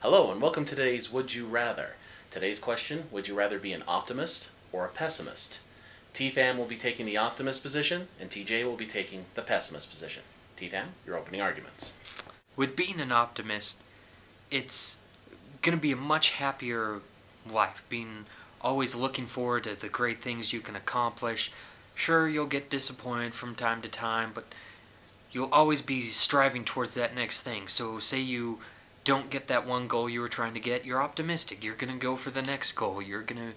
Hello and welcome to today's Would You Rather. Today's question, would you rather be an optimist or a pessimist? T-Fam will be taking the optimist position and TJ will be taking the pessimist position. T-Fam, your opening arguments. With being an optimist, it's going to be a much happier life, being always looking forward to the great things you can accomplish. Sure, you'll get disappointed from time to time, but you'll always be striving towards that next thing. So say you don't get that one goal you were trying to get, you're optimistic. You're going to go for the next goal. You're going to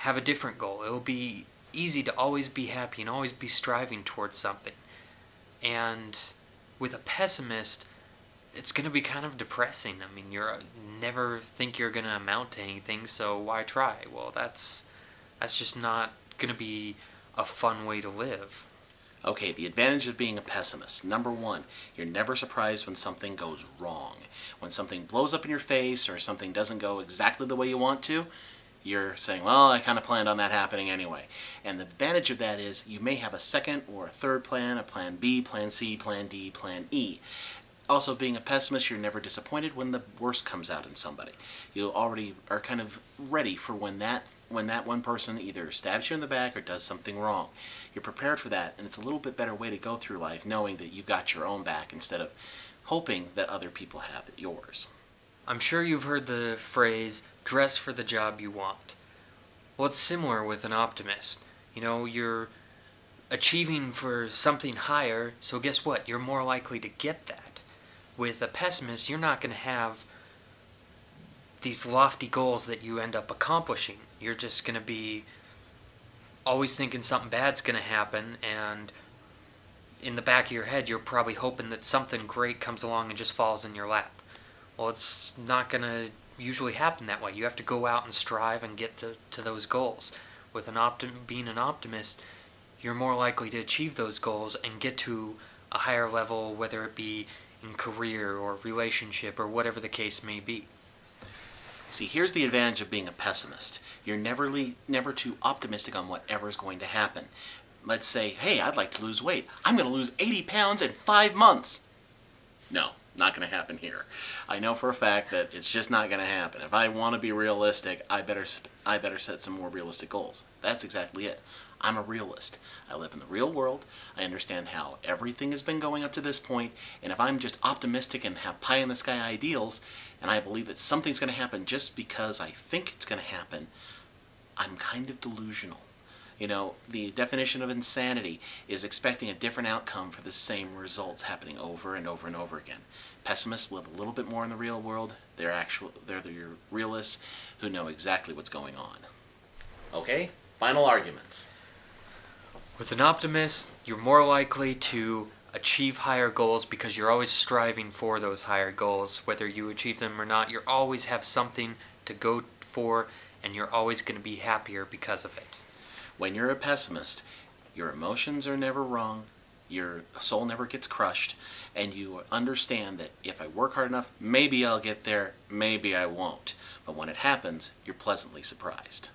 have a different goal. It'll be easy to always be happy and always be striving towards something. And with a pessimist, it's going to be kind of depressing. I mean, you never think you're going to amount to anything, so why try? Well, that's just not going to be a fun way to live. Okay, the advantage of being a pessimist. Number one, you're never surprised when something goes wrong. When something blows up in your face or something doesn't go exactly the way you want to, you're saying, well, I kind of planned on that happening anyway. And the advantage of that is you may have a second or a third plan, a plan B, plan C, plan D, plan E. Also, being a pessimist, you're never disappointed when the worst comes out in somebody. You already are kind of ready for when that one person either stabs you in the back or does something wrong. You're prepared for that, and it's a little bit better way to go through life knowing that you got your own back instead of hoping that other people have yours. I'm sure you've heard the phrase, dress for the job you want. Well, it's similar with an optimist. You know, you're achieving for something higher, so guess what? You're more likely to get that. With a pessimist, you're not going to have these lofty goals that you end up accomplishing. You're just going to be always thinking something bad's going to happen, and in the back of your head, you're probably hoping that something great comes along and just falls in your lap. Well, it's not going to usually happen that way. You have to go out and strive and get to those goals. With being an optimist, you're more likely to achieve those goals and get to a higher level, whether it be in career or relationship or whatever the case may be. See, here's the advantage of being a pessimist. You're never too optimistic on whatever is going to happen. Let's say, hey, I'd like to lose weight. I'm going to lose 80 pounds in 5 months. No, not going to happen here. I know for a fact that it's just not going to happen. If I want to be realistic, I better set some more realistic goals. That's exactly it. I'm a realist. I live in the real world. I understand how everything has been going up to this point, and if I'm just optimistic and have pie-in-the-sky ideals, and I believe that something's going to happen just because I think it's going to happen, I'm kind of delusional. You know, the definition of insanity is expecting a different outcome for the same results happening over and over and over again. Pessimists live a little bit more in the real world. They're your realists who know exactly what's going on. Okay, final arguments. With an optimist, you're more likely to achieve higher goals because you're always striving for those higher goals. Whether you achieve them or not, you always have something to go for, and you're always going to be happier because of it. When you're a pessimist, your emotions are never wrong, your soul never gets crushed, and you understand that if I work hard enough, maybe I'll get there, maybe I won't. But when it happens, you're pleasantly surprised.